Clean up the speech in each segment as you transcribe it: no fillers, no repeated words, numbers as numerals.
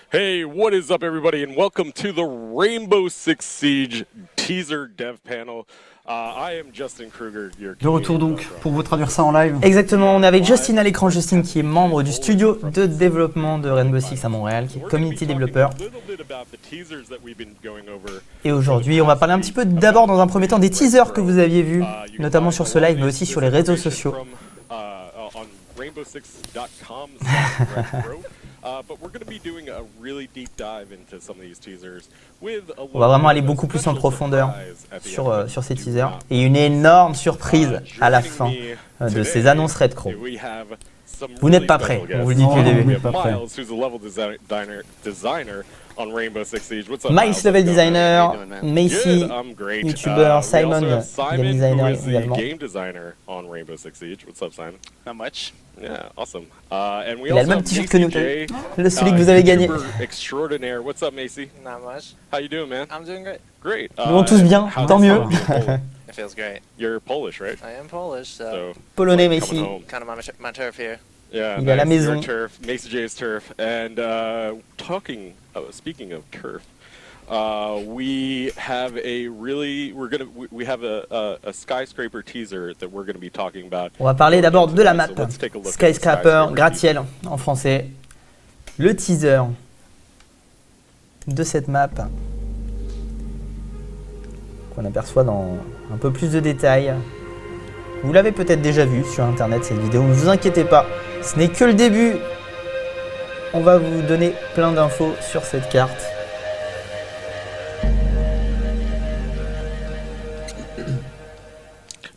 Hey, what is up, everybody, and welcome to the Rainbow Six Siege teaser dev panel. I am Justin Kruger, your De retour donc pour vous traduire ça en live. Exactement, on est avec Justine à l'écran. Justine qui est membre du studio de développement de Rainbow Six à Montréal, qui est community développeur. Et aujourd'hui, on va parler un petit peu d'abord dans un premier temps des teasers que vous aviez vus, notamment sur ce live, mais aussi sur les réseaux sociaux. On va vraiment aller beaucoup plus en profondeur sur ces teasers. Et une énorme surprise à la fin de ces annonces Red Crow. Vous n'êtes pas prêts, on vous le dit depuis le début. Miles, level designer, Macy, YouTuber, Simon, game designer également. Yeah, awesome. Il a le même t-shirt que nous, celui que vous avez gagné. Extraordinaire. What's up, Macy? Not much. How you doing, man? I'm doing great. Great. Nous allons tous bien, tant mieux. It feels great. You're Polish, right? I am Polish, so Polonais, coming Macy. home. kind of my turf here. Yeah, Il est à la nice. Your maison. turf, Macy J's turf. And speaking of turf, we have a skyscraper teaser that we're gonna be talking about. On va parler d'abord de la map. So let's take a look at Skyscraper, gratte-ciel en français. Le teaser de cette map qu'on aperçoit dans un peu plus de détails. Vous l'avez peut-être déjà vu sur internet cette vidéo, ne vous inquiétez pas, ce n'est que le début. On va vous donner plein d'infos sur cette carte.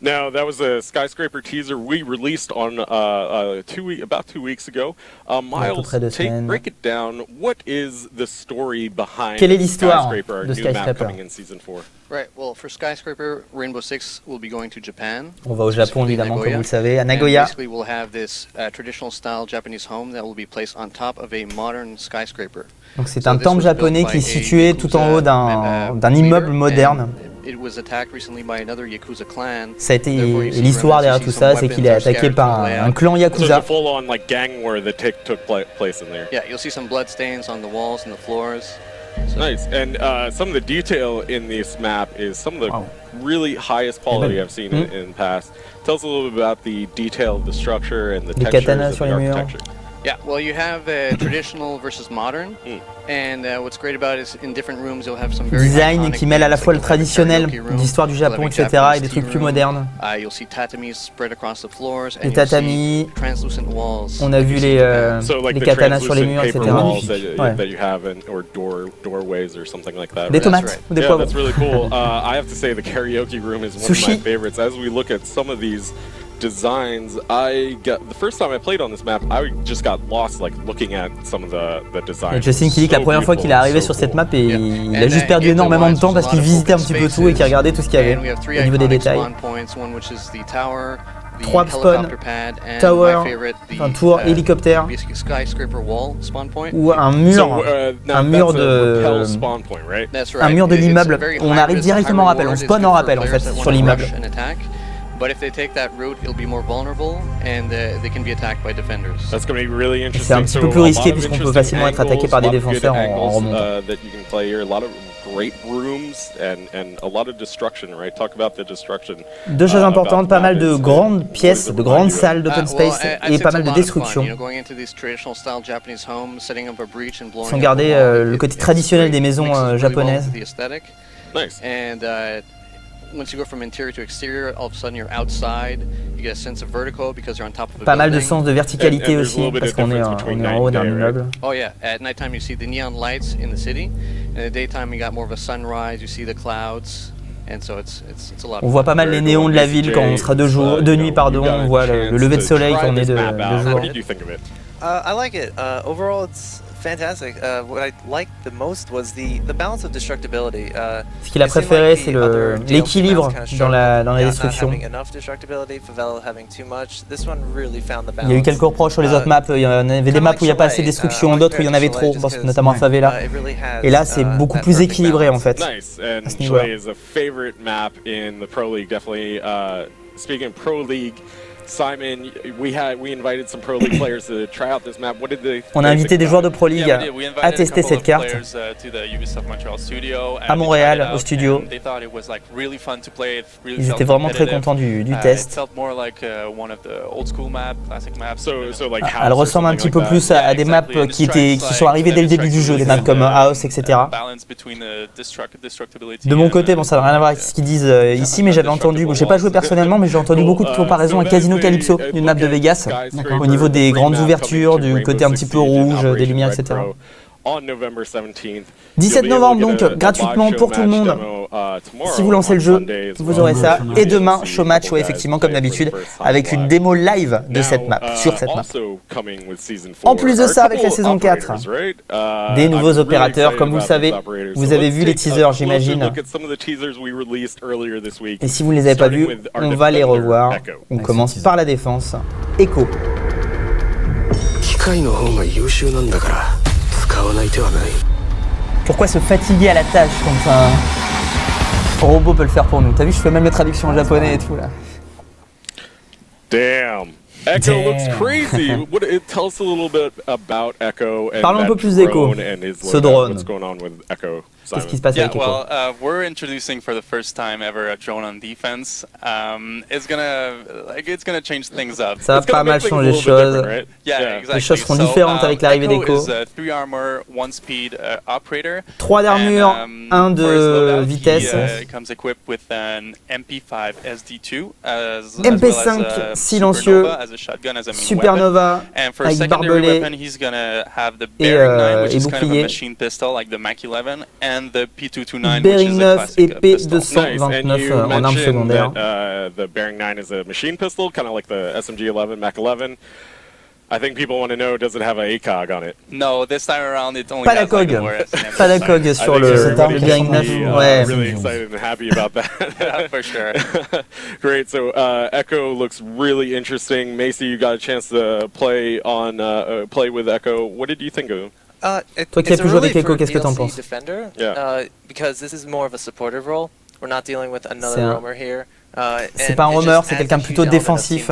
Now, that was a skyscraper teaser we released on about 2 weeks ago. Miles, break it down. What is the story behind Quelle est l'histoire Skyscraper, our de new map Skyscraper? coming in season 4? Right, well, for Skyscraper, Rainbow Six will be going to Japan. On va au Japon évidemment, comme vous le savez, à And Nagoya. basically, we'll have this traditional style Japanese home that will be placed on top of a modern skyscraper. Donc c'est un temple japonais qui est situé tout en haut d'un immeuble moderne. It was attacked recently by another Yakuza clan. Ça a été l'histoire derrière tout ça, c'est qu'il est attaqué par un clan So it's a Yakuza. full-on like gang war that took place in there. Yeah, you'll see some blood stains on the walls and the floors. Nice. And some of the detail in this map is some of the really highest quality I've seen in the past. Tell us a little bit about the detail of the structure and the Les textures katanas and sur the les murs. architecture. Yeah, well, you have traditional versus modern, and what's great about it is in different rooms you'll have some very Design iconic qui mêle à la things, fois like le you'll have a traditionnel, karaoke room, l'histoire du you'll have Japon, a etc. Japanese et des trucs tea plus room. modernes. You'll see tatamis spread across the floors, and Les you'll tatamis, see translucent walls. on a vu les So like the katanas sur les translucent murs, etc. paper walls Ouais. that you have or doorways or something like that. Des right? tomates right. ou des Yeah, poivrons. that's really cool. I have to say the karaoke room is one of Sushi. my favorites. As we look at some of these designs, the first time I played on this map, I just got lost like looking at some of the designs. Il y a Justin qui dit que la première fois qu'il est arrivé sur cette map, et il a juste perdu énormément de temps parce qu'il visitait un petit peu tout et qu'il regardait tout ce qu'il y avait And we have three au niveau des iconic détails. spawn points, one which is the tower, the 3 spawns, helicopter pad, and tower, my favorite, the un tour, hélicoptère basically skyscraper wall spawn point. ou un So, mur, now un mur that's a rappel de spawn point, right? That's un right. mur de It's a l'immeuble. very On high arrive risk, directement en high rappel, on reward. spawn It's en good rappel for en fait players that sur wanna l'immeuble. rush and attack. But if they take that route, it'll be more vulnerable and they can be attacked by defenders. That's going to be really interesting. C'est un petit peu plus risqué puisqu'on peut facilement être attaqué par des défenseurs en remontant. That you can play here. A lot of great rooms and a lot of destruction, right? Talk about the destruction. Deux choses importantes, pas mal de grandes pièces, de grandes salles d'open space et pas mal de destruction. Ils ont gardé le côté traditionnel des maisons japonaises. Nice. Once you go from interior to exterior, all of a sudden you're outside. You get a sense of vertigo because you're on top of a Pas mal de building. sens de verticalité aussi parce qu'on est en haut d'un immeuble. Oh yeah, at nighttime you see the neon lights in the city. In the daytime you got more of a sunrise, you see the clouds. And so it's a lot. On voit pas mal les néons de la ville quand on sera de nuit, pardon. On voit le lever de soleil quand on est de jour. What did you think of it? I like it. Overall, it's fantastic. What I liked the most was the balance of destructibility. Ce qu'il a préféré, c'est l'équilibre dans la destruction. Il y a eu quelques reproches sur les autres maps. Il y en avait des maps où il n'y a pas assez de destruction, d'autres où il y en avait trop, notamment à Favela. Et là, c'est beaucoup plus équilibré en fait. Nice. And À ce niveau-là. Chile is a favorite map in the Pro League, definitely. Speaking of Pro League, Simon, we invited some Pro League players to try out this map. What did they? On a invité des joueurs de Pro League à tester cette carte à Montréal, au studio. Ils étaient vraiment très contents du test. Elle ressemble un petit peu plus à des maps qui sont arrivées dès le début du jeu, des maps comme House, etc. De mon côté, bon, ça n'a rien à voir avec ce qu'ils disent ici, mais j'avais entendu, j'ai pas joué personnellement, mais j'ai entendu beaucoup de comparaisons à Casino Calypso, une map de Vegas, au niveau des grandes ouvertures, du côté un petit peu rouge, des lumières, etc. 17 novembre donc, gratuitement pour tout le monde. Si vous lancez le jeu, vous aurez ça. Et demain, show match, ouais, effectivement, comme d'habitude, avec une démo live de cette map, sur cette map. En plus de ça, avec la saison 4, des nouveaux opérateurs, comme vous le savez, vous avez vu les teasers, j'imagine. Et si vous ne les avez pas vus, on va les revoir. On commence par la défense. Echo. Pourquoi se fatiguer à la tâche quand un robot peut le faire pour nous? T'as vu, je fais même les traductions en japonais et tout là. Damn. Echo looks crazy. Tell us a little bit about Echo and Parlons un peu plus d'Echo. Ce drone. What's going on with Echo? Qu'est-ce qui se passe avec Echo? Well, we're introducing for the first time ever a drone on defense. It's gonna change things up. Ça va pas mal changer les choses. Yeah, exactly. Les choses seront différentes avec l'arrivée d'Echo. 3 d'armure, 1 de vitesse. MP5 silencieux, Supernova avec barbelé et bouclier. Bearing 9 et P229 en arme secondaire. The Bearing 9 is a machine pistol, kind of like the SMG-11, Mac-11. I think people want to know, does it have a ACOG on it? No, this time around it only pas has like pas d'ACOG sur le Bearing 9. Ouais. Really excited and happy about that. Yeah, for sure. Great. So Echo looks really interesting. Macy, you got a chance to play with Echo. What did you think of him? Toi qui as pu jouer avec Echo, qu'est-ce que t'en penses? Because this is more of a supportive role. We're not dealing with another roamer here. C'est pas un roamer, c'est quelqu'un plutôt défensif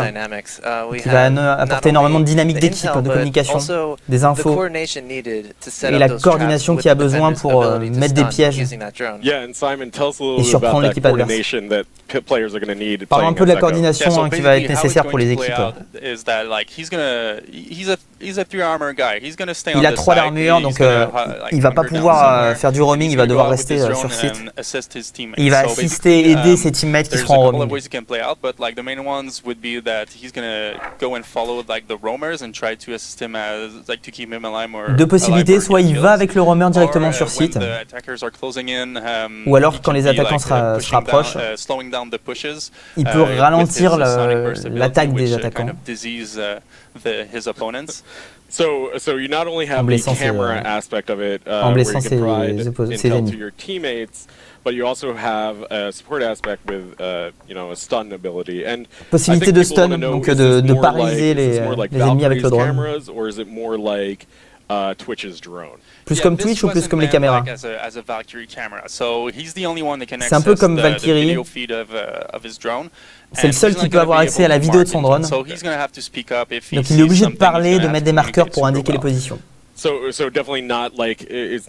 qui va apporter énormément de dynamique d'équipe, de communication, des infos et la coordination qu'il y a besoin pour mettre des pièges et surprendre l'équipe adverse. Parlons un peu de la coordination qui va être nécessaire pour les équipes. Il a 3 d'armure, donc il va pas pouvoir faire du roaming, il va devoir rester sur site. Il va assister et aider ses teammates qui seront en roaming. Ways he can play out, but like the main ones would be that he's gonna go and follow like the roamers and try to assist him as like to keep him alive or. Deux possibilités, soit il va avec le roamer directement sur site, ou alors quand les attaquants se rapprochent, il peut ralentir l'attaque des attaquants. So you not only have the camera aspect of it, where you can provide intel to your teammates, but you also have a support aspect with, a stun ability. And possibilité de stun, donc de paralyser les ennemis avec le drone. Or is it more like Twitch's drone? Plus comme Twitch ou plus comme les caméras? C'est un peu comme Valkyrie. C'est le seul qui peut avoir accès à la vidéo de son drone. Donc il est obligé de parler, de mettre des marqueurs pour indiquer les positions. So definitely not like it's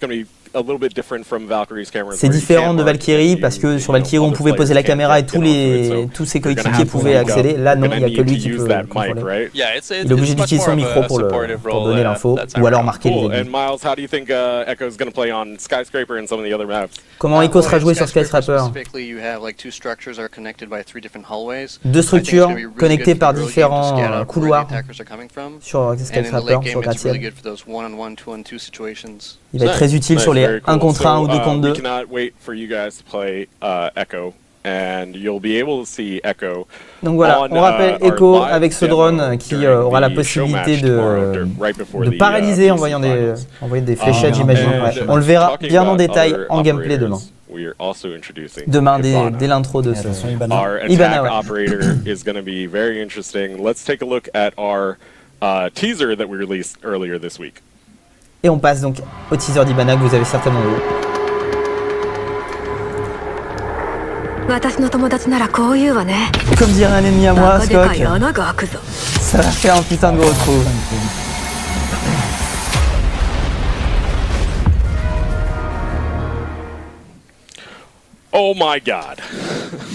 going to be a little bit different from Valkyrie's camera. C'est différent de Valkyrie parce que sur Valkyrie on pouvait poser la caméra et tous ses coéquipiers pouvaient accéder. Là non, il n'y a que lui qui peut contrôler. Il est obligé d'utiliser son micro pour donner l'info ou alors marquer les ennemis. Comment Echo sera joué sur Skyscraper? 2 structures connectées par différents couloirs sur Skyscraper, sur gratte-ciel. Il va être très utile sur les 1 contre 1 ou 2 contre 2. Donc voilà, on rappelle Echo avec ce drone qui aura la possibilité de paralyser en voyant des fléchettes, j'imagine. Ouais. On le verra bien en détail en gameplay demain. Demain, dès l'intro de ce Ibana, teaser that we released earlier this week. Et on passe donc au teaser d'Ibana que vous avez certainement vu. Comme dirait un ennemi à moi, Scott, ça va faire un putain de gros trou. Oh my god.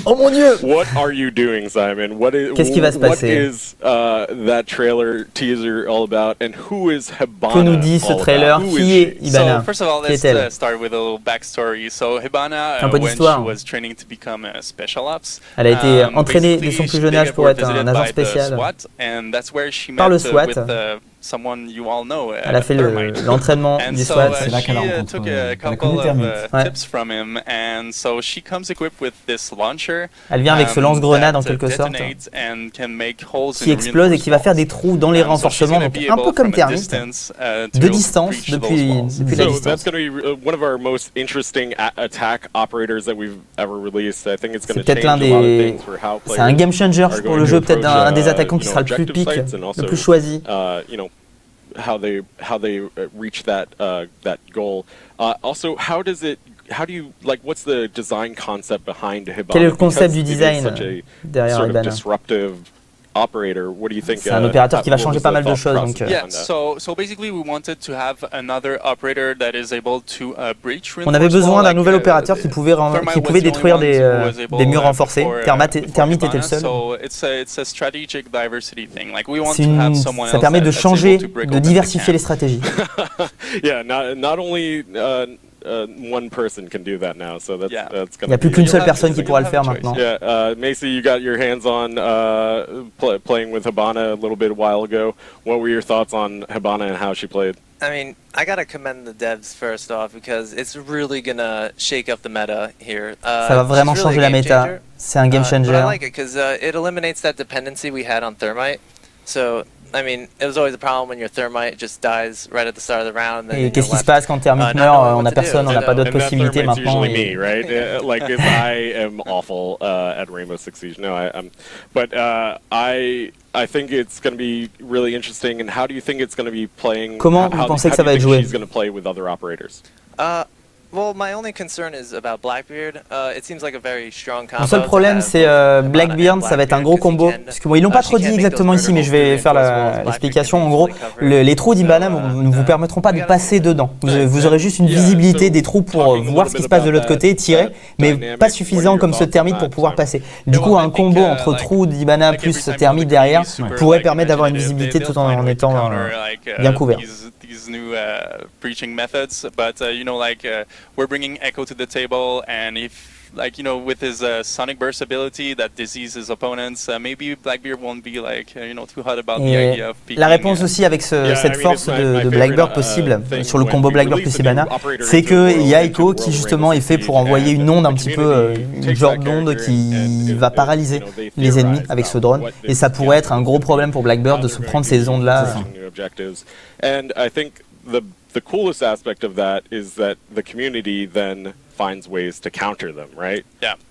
Oh mon dieu. What are you doing, Simon? Qu'est-ce qui va se passer? What is that trailer teaser all about, and who is Hibana? Que nous dit ce trailer? Qui est Hibana? So first of all, let's start with a little backstory. So Hibana, when she was training to become a special ops, elle a été entraînée dès son plus jeune âge pour être un agent spécial par le SWAT. Someone you all know, elle a fait l'entraînement du SWAT. C'est là qu'elle a rencontré a couple of tips from him, and so she comes equipped with this launcher. Elle vient avec ce lance-grenade en quelque sorte, qui explose et qui va faire des trous dans les renforcements, donc un peu comme Thermite, de distance depuis la distance. That's going to be one of our most interesting attack operators that we've ever released. I think it's going to change a lot of things for how players. C'est un game changer pour le jeu, peut-être un des attaquants qui sera le plus pique, le plus choisi. How they reach that goal. Also, how do you what's the design concept behind Hibana? Quel est le concept du design derrière Hibana? Operator. What do you think? C'est un opérateur qui va changer pas mal de choses. Donc, yeah, so basically we wanted to have another operator that is able to breach reinforcement. On avait besoin d'un nouvel opérateur qui pouvait détruire des murs renforcés. Thermite était le seul. Ça permet de changer, de diversifier les stratégies. Yeah, not only one person can do that now, so that's il n'y a plus qu'une seule personne qui pourra le faire maintenant. Yeah, Macy, you got your hands on playing with Hibana a little bit a while ago. What were your thoughts on Hibana and how she played? I mean, I gotta commend the devs first off because it's really gonna shake up the meta here. Ça va vraiment changer la méta. C'est un game changer. But I like it because it eliminates that dependency we had on Thermite. So I mean, it was always a problem when your Thermite just dies right at the start of the round. Et qu'est-ce qui se passe quand Thermite meurt? On n'a personne, on n'a pas d'autre possibilité maintenant. Me, right? Like I am awful at Rainbow Six Siege. No, but I think it's going to be really interesting. And how do you think it's going to be playing? Comment vous pensez que ça va être joué? She's going to play with other operators. Well, my only concern is about Blackbeard. It seems like a very strong combo. Mon seul problème, c'est Blackbeard, ça va être un gros combo. Parce que bon, ils l'ont pas trop dit exactement ici, mais je vais faire l'explication. En gros, les trous d'Hibana ne vous permettront pas de passer dedans. Vous aurez juste une visibilité des trous pour voir ce qui se passe de l'autre côté et tirer, mais pas suffisant comme ce Thermite pour pouvoir passer. Du coup, un combo entre trous d'Hibana plus Thermite derrière pourrait permettre d'avoir une visibilité tout en étant bien couvert. These new breaching methods, but we're bringing Echo to the table, and if with his sonic burst ability that dizzies his opponents, maybe Blackbeard won't be too hot about the idea of picking. La réponse aussi avec cette force de Blackbeard possible sur le combo Blackbeard plus Hibana, c'est qu'il y a Echo qui justement est fait pour envoyer une onde un petit peu, une genre d'onde qui va paralyser les ennemis avec ce drone, et ça pourrait être un gros problème pour Blackbeard de se prendre ces ondes là. And I think the coolest aspect of that is that the community then finds ways to counter them, right?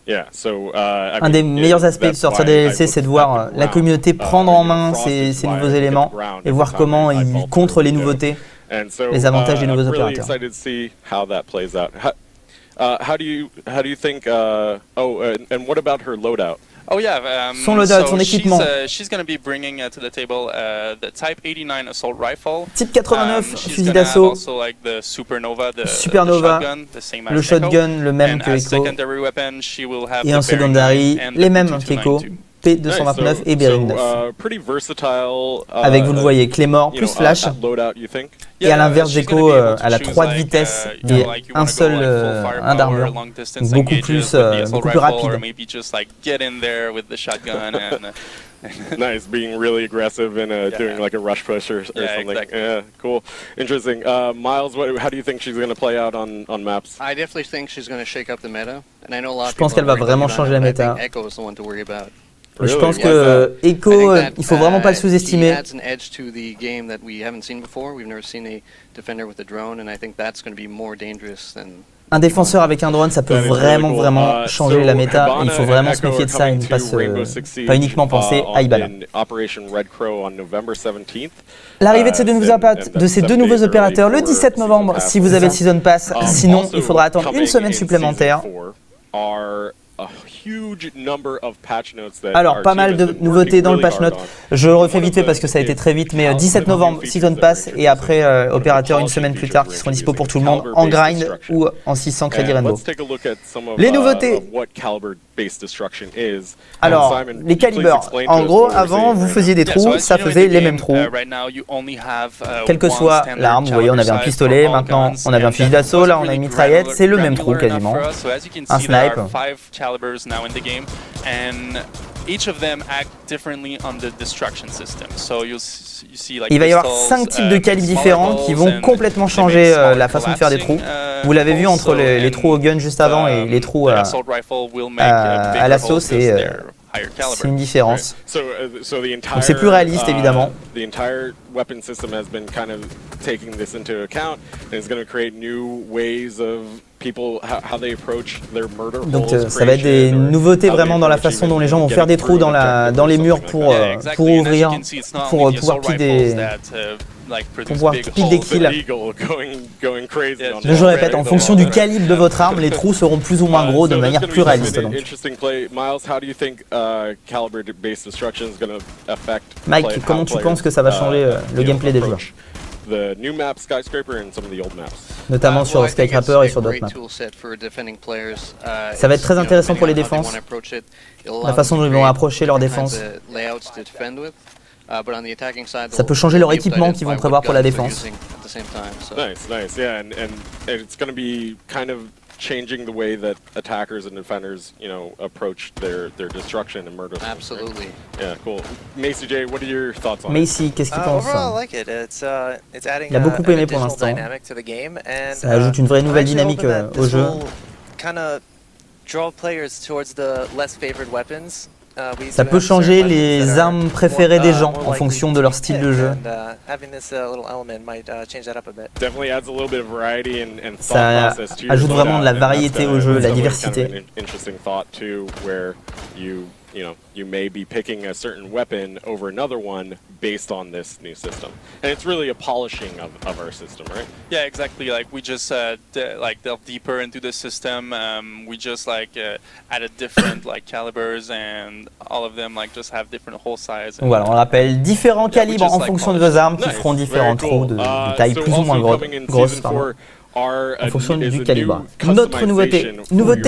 Yeah. So un des meilleurs aspects de sortir des DLC, c'est de voir la communauté prendre en main ces nouveaux éléments et voir comment ils contrent les nouveautés, les avantages des nouveaux opérateurs. I'm really excited to see how that plays out. How do you think? And what about her loadout? Oh yeah, son loadout, son équipement. She's going to be bringing to the table the Type 89 assault rifle. Type 89 fusil d'assaut. Also like the Supernova, the shotgun, le shotgun, le même que Echo. Et en secondary, les mêmes qu'Echo. P229 et Bearing 9. Avec, vous le voyez, clé mort plus flash. Et à l'inverse d'Echo, elle a 3 de vitesse et un d'armure. Beaucoup plus rapide. Nice, being really aggressive and doing like a rush push or something. Exactly. Yeah, cool, interesting. Miles, how do you think she's going to play out on maps? I definitely think she's going to shake up the meta, and I know a lot of Je pense qu'elle va vraiment changer la méta. Echo is the one to worry about. Je pense que Echo, il faut vraiment pas le sous-estimer. Un défenseur avec un drone, ça peut vraiment changer la méta. Il faut vraiment se méfier de ça et ne pas uniquement penser à Hibana. L'arrivée de ces deux nouveaux opérateurs le 17 novembre si vous avez le Season Pass. Sinon, il faudra attendre une semaine supplémentaire. Alors, pas mal de nouveautés dans le patch note. Je le refais vite fait parce que ça a été très vite, mais 17 novembre, Season Pass, et après, opérateur une semaine plus tard, qui seront dispo pour tout le monde, en grind ou en 600 crédits Rainbow. Les nouveautés. Alors, les calibers. En gros, avant, vous faisiez des trous, ça faisait les mêmes trous. Quelle que soit l'arme, vous voyez, on avait un pistolet, maintenant on avait un fusil d'assaut, là on a une mitraillette, c'est le même trou quasiment. Un snipe. Il va y avoir 5 types de calibres différents qui vont complètement changer la façon de faire des trous. Vous l'avez vu entre les trous au gun juste avant et les trous à l'assaut, c'est une différence. Donc c'est plus réaliste évidemment. Donc ça va être des nouveautés vraiment dans la façon dont les gens vont faire des trous dans les murs pour ouvrir, pour pouvoir piquer des kills. Je répète, en fonction du calibre de votre arme, les trous seront plus ou moins gros de manière plus réaliste. Donc. Mike, comment tu penses que ça va changer le gameplay des joueurs? Notamment sur Skyscraper et sur d'autres maps. Ça va être très intéressant pour les défenses, la façon dont ils vont approcher leur défense. Ça peut changer leur équipement qu'ils vont prévoir pour la défense. Changing the way that attackers and defenders, approach their destruction and murder. Absolutely. Yeah, cool. Macy J, what are your thoughts on Macy, qu'est-ce qu'il pense? Overall, I like it. It's adding Il a beaucoup aimé pour l'instant. Ça ajoute une vraie nouvelle dynamique au jeu. Kind of draw players towards the less favored weapons. Ça peut changer les armes préférées des gens en fonction de leur style de jeu. Ça ajoute vraiment de la variété au jeu, la diversité. You may be picking a certain weapon over another one based on this new system, and it's really a polishing of our system, right? Yeah, exactly. Like we just delve deeper into the system. We just added different calibers, and all of them just have different hole size. Voilà, on rappelle différents calibres en fonction de vos armes qui feront différents trous de taille plus ou moins grosse. En fonction du calibre. Notre nouveauté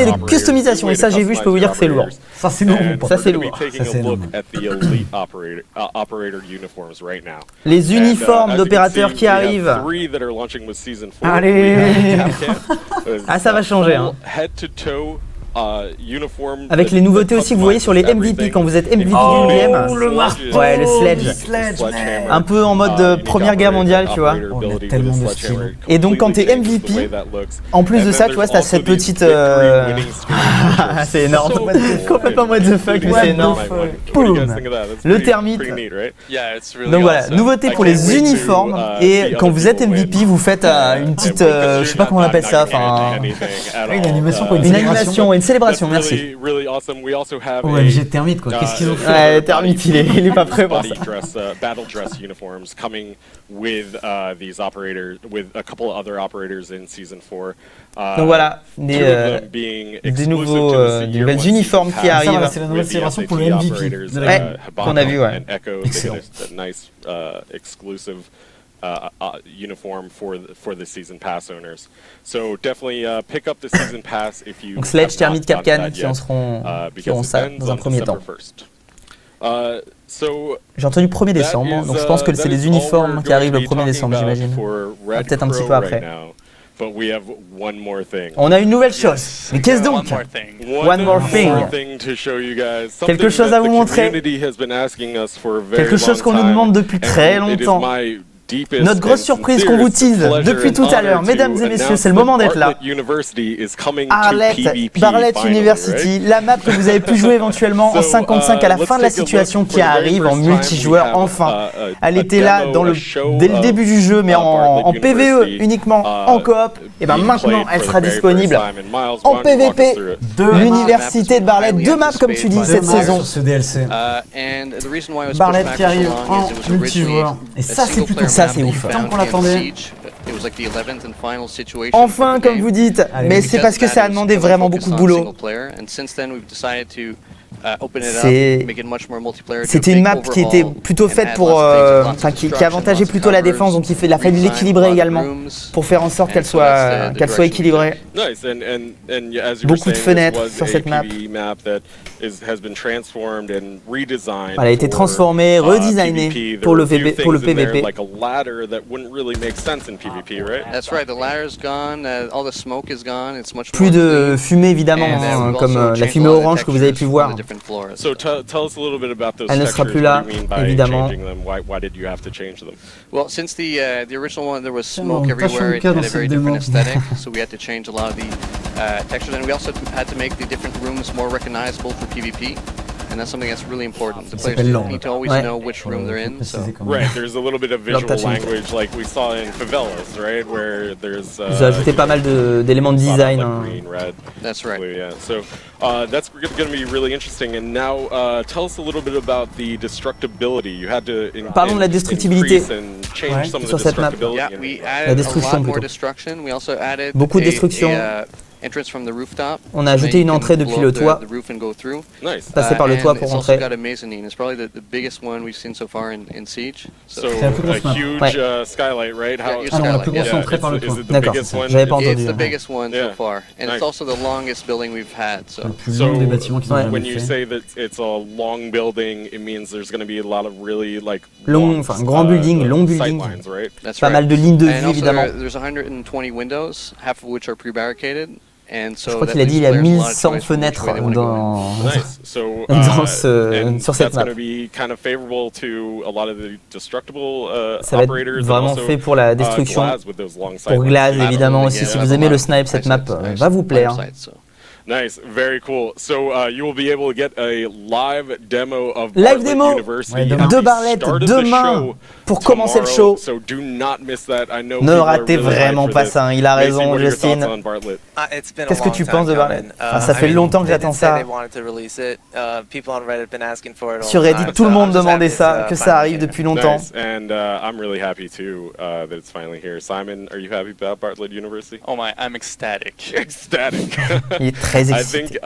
de customisation, et ça j'ai vu, je peux vous dire que c'est lourd. Ça c'est lourd. Ça c'est lourd. Les uniformes d'opérateurs qui arrivent. Allez. Ah, ça va changer hein. Avec les nouveautés aussi que vous voyez sur les MVP quand vous êtes MVP d'une game. Le marteau, ouais, le sledge. Un peu en mode Première Guerre mondiale, tu vois. On a tellement de style. Et donc quand t'es MVP, en plus de ça, tu vois, t'as cette petite... c'est énorme. Complètement what the fuck, mais c'est énorme. Boum. Le thermite. Donc voilà, nouveauté pour les uniformes. Et quand vous êtes MVP, vous faites une petite... je sais pas comment on appelle ça. Une animation pour une animation. Une célébration, merci. OMG Thermite quoi, qu'est-ce qu'ils ont fait? Ouais, Thermite, il est pas prêt pour ça. Battle dress uniforms coming with these operators, with a couple of other operators in season 4. Donc voilà, des nouvelles uniforms qui arrivent. C'est la nouvelle célébration pour le MVP. Ouais, qu'on a vu, ouais. Excellent. Uniform for the season pass owners. So definitely pick up the season pass if you. Donc Sledge, Thermite, Capcan qui auront ça dans un premier temps. J'ai entendu 1er décembre, donc je pense que c'est les uniformes qui arrivent le 1er décembre, j'imagine. Peut-être un petit peu après. On a une nouvelle chose. Mais qu'est-ce donc? One more thing. Quelque chose à vous montrer. Quelque chose qu'on nous demande depuis très longtemps. Notre grosse surprise qu'on vous tease depuis tout à l'heure, mesdames et messieurs, c'est le moment d'être là. Barlett University, la map que vous avez pu jouer éventuellement en 55 à la fin de la situation qui arrive en multijoueur enfin. Elle était là dès le début du jeu mais en PvE uniquement, en coop. Et bien maintenant elle sera disponible en PvP. L'université de Barlett, 2 maps comme tu dis cette saison. Ce DLC. Barlett qui arrive en multijoueur. Et ça c'est plutôt ça c'est ouf. Tant qu'on l'attendait. Enfin, comme vous dites, mais c'est parce que ça a demandé vraiment beaucoup de boulot. C'était une map qui était plutôt faite pour, qui avantageait plutôt la défense, donc il a fallu l'équilibrer également pour faire en sorte qu'elle soit équilibrée. Beaucoup de fenêtres sur cette map. Elle a été transformée, redesignée pour le PVP. Plus de fumée évidemment, comme la fumée orange que vous avez pu voir. Elle ne sera plus là, évidemment. Well, since the original one, there was smoke everywhere. It had a very different aesthetic, so we had to change a lot of the textures, and we also had to make the different rooms more recognizable for PvP. And that's something that's really important. The players need to always know which room they're in. So. Right, there's a little bit of visual language like we saw in Favelas, right, where there's. Ils ont ajouté pas mal d'éléments de design. Green, red. That's right. Yeah, so that's going to be really interesting. And now, tell us a little bit about the destructibility. You had to. Parlons de la destructibilité sur cette map. Yeah, we added a lot more destruction. We also added beaucoup de destruction. On a ajouté une entrée depuis le toit. Passer par le toit pour rentrer. So a huge skylight, right? La plus grosse entrée par le toit. D'accord, j'avais pas entendu. It's the biggest one so far, and it's also the longest building we've had. So, le plus long des bâtiments qu'ils ont jamais when you say that it's a long building, it means there's going to be a lot of really like grand building, long building. Right? Pas mal de lignes de vue évidemment. There's 120 windows, half of which are pre-barricaded. Je crois qu'il a dit il y a 1100 fenêtres sur cette map. Ça va être vraiment fait pour la destruction, pour glace évidemment aussi. Si vous aimez le snipe, cette map va vous plaire. Nice, very cool. So you will be able to get a live demo of University de Bartlett demain pour commencer le show. So do not miss that. I know ne ratez vraiment pas ça, il a raison Justine. Qu'est-ce que tu penses de Bartlett? Ça fait longtemps que j'attends ça. Sur Reddit, tout le monde demandait ça, que ça arrive depuis longtemps. And I'm really happy too that it's finally here. Simon, are you happy about Bartlett University? Oh my, I'm ecstatic. Ecstatic. Il est très I excité. think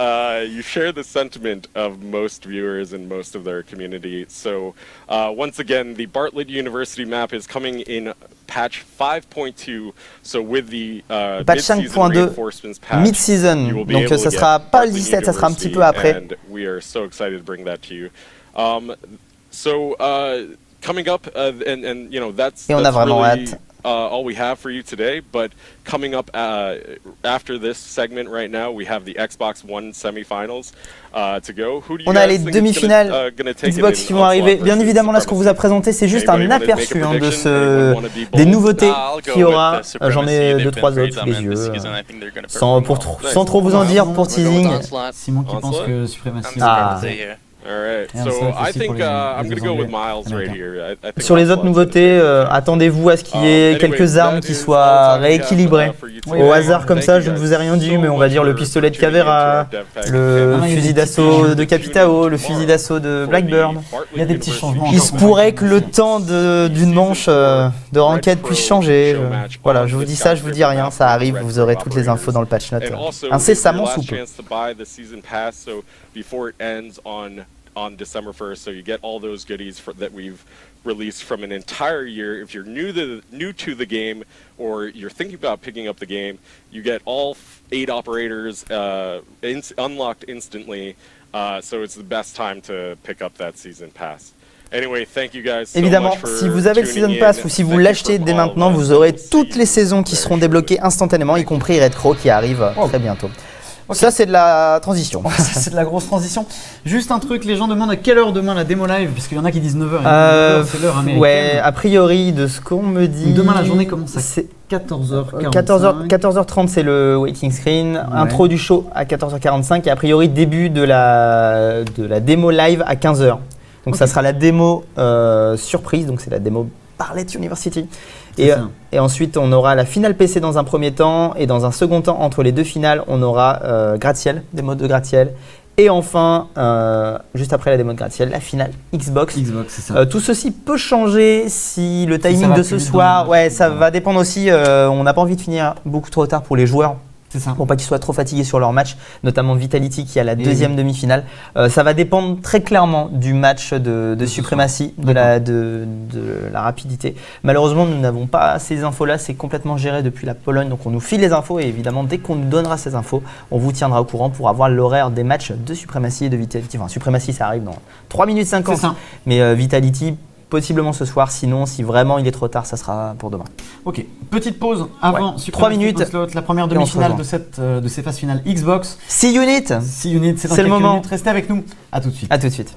you share the sentiment of most viewers and most of their community. So once again, the Bartlett University map is coming in patch 5.2. So with the patch 5.2 mid-season. Donc ça sera pas le 17, ça sera un petit peu après. And we are so excited to bring that to you. Coming up, and you know that's vraiment really hâte. All we have for you today, but coming up after this segment right now, we have the Xbox One semifinals to go. Who do you On a les guys think demi-finales Xbox qui vont arriver. Bien évidemment, là, ce qu'on vous a présenté, c'est juste un aperçu des nouveautés qu'il y aura. J'en ai 2-3 autres sous les yeux. Sans trop vous en dire pour teasing. Simon qui pense que suprématie. Alright, so I think I'm going to go with Miles right here. Sur les autres nouveautés, attendez-vous à ce qu'il y ait quelques armes qui soient rééquilibrées. Au hasard comme ça, je ne vous ai rien dit, mais on va dire le pistolet de Caveira, le fusil d'assaut de Capitao, le fusil d'assaut de Blackbird. Il y a des petits changements. Il se pourrait que le temps d'une manche de ranked puisse changer. Voilà, je vous dis ça, je vous dis rien, ça arrive, vous aurez toutes les infos dans le patch note. Incessamment sous peu. On December 1st, so you get all those goodies that we've released from an entire year. If you're new to the game, or you're thinking about picking up the game, you get all 8 operators unlocked instantly. So it's the best time to pick up that season pass. Anyway, thank you guys so Évidemment, much for si vous avez le Season Pass ou si vous l'achetez dès maintenant, vous aurez toutes les saisons qui seront débloquées instantanément, y compris Red Crow qui arrive très bientôt. Okay. Ça c'est de la transition. Ça c'est de la grosse transition. Juste un truc, les gens demandent à quelle heure demain la démo live, parce qu'il y en a qui disent 9h, c'est l'heure américaine. Ouais, a priori de ce qu'on me dit. Donc demain la journée commence à 14h45. 14h30 c'est le waiting screen, intro du show à 14h45 et a priori début de la démo live à 15h. Donc ça sera la démo surprise, donc c'est la démo Bartlett University. Et ensuite, on aura la finale PC dans un premier temps et dans un second temps, entre les deux finales, on aura gratte-ciel, des modes de gratte-ciel Et enfin, juste après la démo de gratte-ciel, la finale Xbox. C'est ça. Tout ceci peut changer si le timing de ce soir. Ça va dépendre aussi. On n'a pas envie de finir beaucoup trop tard pour les joueurs. C'est ça. Pour pas qu'ils soient trop fatigués sur leur match, notamment Vitality qui a la deuxième demi-finale. Ça va dépendre très clairement du match de suprématie, de la rapidité. Malheureusement, nous n'avons pas ces infos-là, c'est complètement géré depuis la Pologne, donc on nous file les infos et évidemment, dès qu'on nous donnera ces infos, on vous tiendra au courant pour avoir l'horaire des matchs de suprématie et de Vitality. Enfin, suprématie, ça arrive dans 3 minutes 50, mais Vitality, possiblement ce soir, sinon si vraiment il est trop tard, ça sera pour demain. Ok, petite pause avant 3 minutes, la première demi-finale de ces phases finales Xbox. 6 units, c'est le moment. Restez avec nous, à tout de suite. À tout de suite.